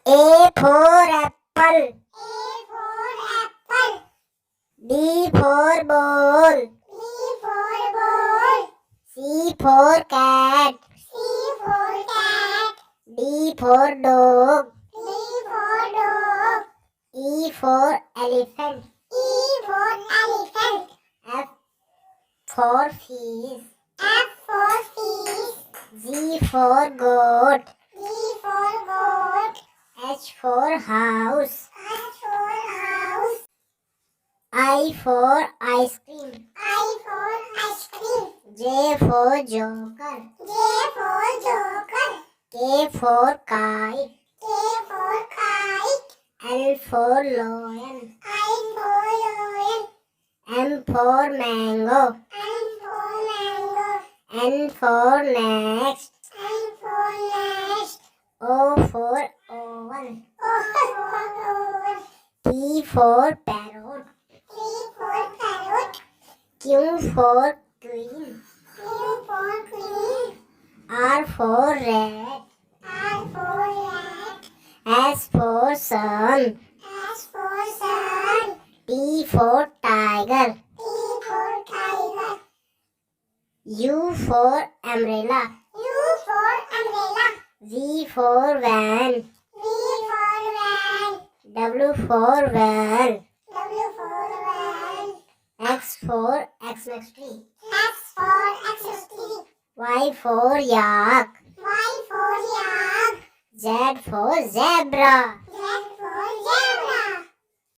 A for apple. A for apple. B for ball. B for ball. C for cat. C for cat. D for dog. D for dog. E for elephant. E for elephant. F for fish. F for fish. G for goat. G for goat. H for house. H for house. I for ice cream. I for ice cream. J for joker. J for joker. K for kite. K for kite. L for lion. I for lion. M for mango. M for mango. N for next. N for nest. O for oven. O for oven. P for parrot. P for parrot. Q for queen. Q for queen. R for rat. R for rat. S for sun. S for sun. T for tiger. T for tiger. U for umbrella. U for umbrella. V for van. V for van. W for van. W for van. X for Xmas tree. X for X-tree. Y for yak. Y for yak. Z for zebra.